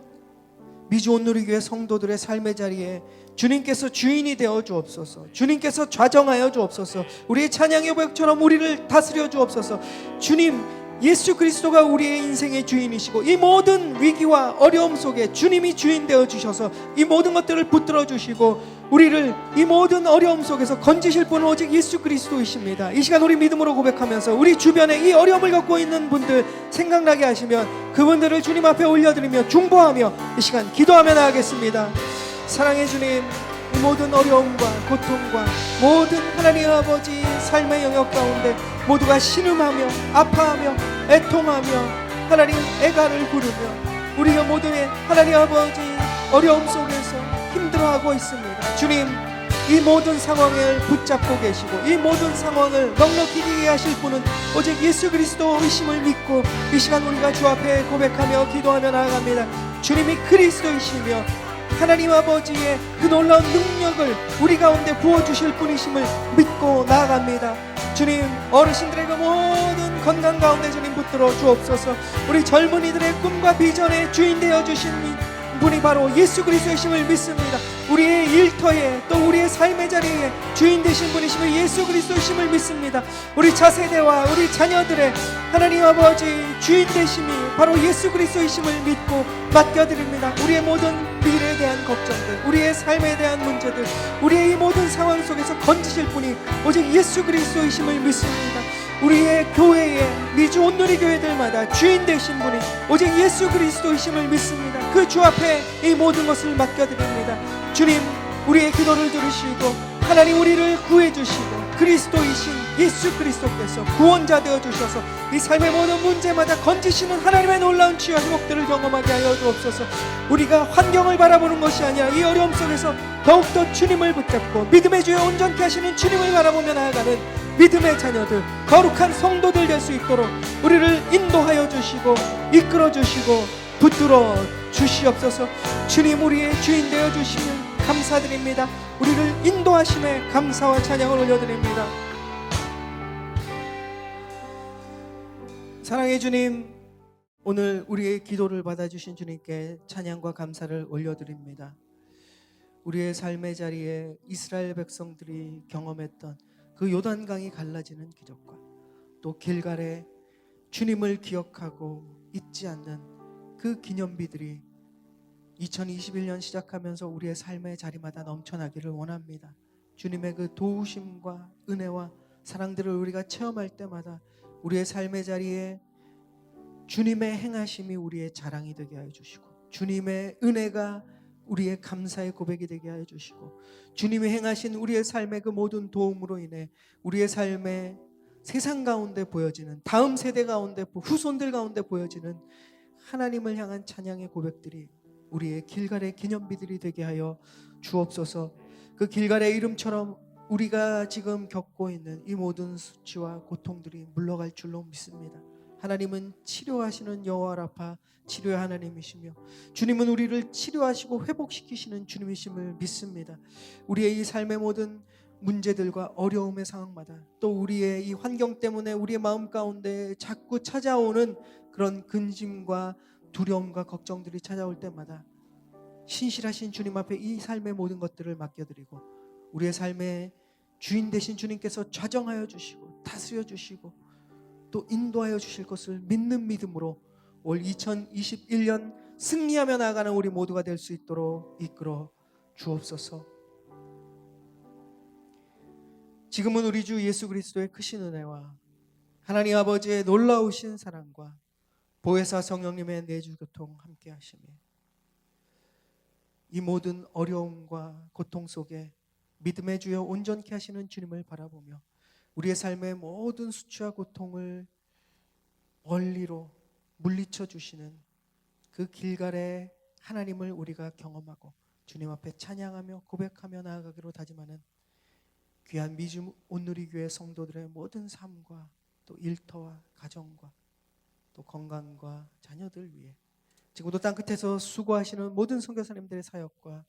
미주 온누리교회 성도들의 삶의 자리에 주님께서 주인이 되어 주옵소서. 주님께서 좌정하여 주옵소서. 우리의 찬양의 고백처럼 우리를 다스려 주옵소서. 주님, 예수 그리스도가 우리의 인생의 주인이시고 이 모든 위기와 어려움 속에 주님이 주인 되어 주셔서 이 모든 것들을 붙들어 주시고 우리를 이 모든 어려움 속에서 건지실 분은 오직 예수 그리스도이십니다. 이 시간 우리 믿음으로 고백하면서 우리 주변에 이 어려움을 겪고 있는 분들 생각나게 하시면 그분들을 주님 앞에 올려드리며 중보하며 이 시간 기도하며 나가겠습니다. 사랑의 주님, 이 모든 어려움과 고통과 모든 하나님 아버지 삶의 영역 가운데 모두가 신음하며 아파하며 애통하며 하나님 애가를 부르며 우리가 모두의 하나님 아버지 어려움 속에서 힘들어하고 있습니다. 주님, 이 모든 상황을 붙잡고 계시고 이 모든 상황을 넉넉히 이기게 하실 분은 오직 예수 그리스도이심을 믿고 이 시간 우리가 주 앞에 고백하며 기도하며 나아갑니다. 주님이 그리스도이시며 하나님 아버지의 그 놀라운 능력을 우리 가운데 부어주실 분이심을 믿고 나아갑니다. 주님, 어르신들의 그 모든 건강 가운데 주님 붙들어 주옵소서. 우리 젊은이들의 꿈과 비전의 주인 되어 주신 분이 바로 예수 그리스도이심을 믿습니다. 우리의 일터에 또 우리의 삶의 자리에 주인 되신 분이심을 예수 그리스도이심을 믿습니다. 우리 차세대와 우리 자녀들의 하나님 아버지 주인 되심이 바로 예수 그리스도이심을 믿고 맡겨드립니다. 우리의 모든 미래에 대한 걱정들, 우리의 삶에 대한 문제들, 우리의 이 모든 상황 속에서 건지실 분이 오직 예수 그리스도이심을 믿습니다. 우리의 교회에 미주 온누리 교회들마다 주인 되신 분이 오직 예수 그리스도이심을 믿습니다. 그 주 앞에 이 모든 것을 맡겨드립니다. 주님, 우리의 기도를 들으시고 하나님 우리를 구해주시고 그리스도이신 예수 그리스도께서 구원자 되어주셔서 이 삶의 모든 문제마다 건지시는 하나님의 놀라운 치유와 회복들을 경험하게 하여 주옵소서. 우리가 환경을 바라보는 것이 아니라 이 어려움 속에서 더욱더 주님을 붙잡고 믿음의 주에 온전케 하시는 주님을 바라보며 나아가는 믿음의 자녀들, 거룩한 성도들 될 수 있도록 우리를 인도하여 주시고 이끌어 주시고 붙들어 주시옵소서. 주님, 우리의 주인 되어 주시면 감사드립니다. 우리를 인도하심에 감사와 찬양을 올려드립니다. 사랑의 주님, 오늘 우리의 기도를 받아주신 주님께 찬양과 감사를 올려드립니다. 우리의 삶의 자리에 이스라엘 백성들이 경험했던 그 요단강이 갈라지는 기적과 또 길갈에 주님을 기억하고 잊지 않는 그 기념비들이 2021년 시작하면서 우리의 삶의 자리마다 넘쳐나기를 원합니다. 주님의 그 도우심과 은혜와 사랑들을 우리가 체험할 때마다 우리의 삶의 자리에 주님의 행하심이 우리의 자랑이 되게 하여 주시고 주님의 은혜가 우리의 감사의 고백이 되게 하여 주시고 주님이 행하신 우리의 삶의 그 모든 도움으로 인해 우리의 삶에 세상 가운데 보여지는, 다음 세대 가운데, 후손들 가운데 보여지는 하나님을 향한 찬양의 고백들이 우리의 길갈의 기념비들이 되게 하여 주옵소서. 그 길갈의 이름처럼 우리가 지금 겪고 있는 이 모든 수치와 고통들이 물러갈 줄로 믿습니다. 하나님은 치료하시는 여호와 라파, 치료의 하나님이시며 주님은 우리를 치료하시고 회복시키시는 주님이심을 믿습니다. 우리의 이 삶의 모든 문제들과 어려움의 상황마다, 또 우리의 이 환경 때문에 우리의 마음 가운데 자꾸 찾아오는 그런 근심과 두려움과 걱정들이 찾아올 때마다 신실하신 주님 앞에 이 삶의 모든 것들을 맡겨드리고 우리의 삶의 주인 되신 주님께서 좌정하여 주시고 다스려 주시고 또 인도하여 주실 것을 믿는 믿음으로 올 2021년 승리하며 나아가는 우리 모두가 될 수 있도록 이끌어 주옵소서. 지금은 우리 주 예수 그리스도의 크신 은혜와 하나님 아버지의 놀라우신 사랑과 보혜사 성령님의 내주 교통 함께 하시며 이 모든 어려움과 고통 속에 믿음의 주여 온전케 하시는 주님을 바라보며 우리의 삶의 모든 수치와 고통을 멀리로 물리쳐 주시는 그 길갈의 하나님을 우리가 경험하고 주님 앞에 찬양하며 고백하며 나아가기로 다짐하는 귀한 미주 온누리교회 성도들의 모든 삶과 또 일터와 가정과 또 건강과 자녀들 위해 지금도 땅끝에서 수고하시는 모든 선교사님들의 사역과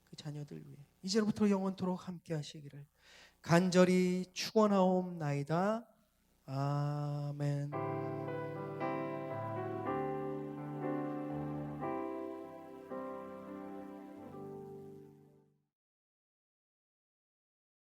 그 자녀들 위해 이제로부터 영원토록 함께 하시기를 간절히 축원하옵나이다. 아멘.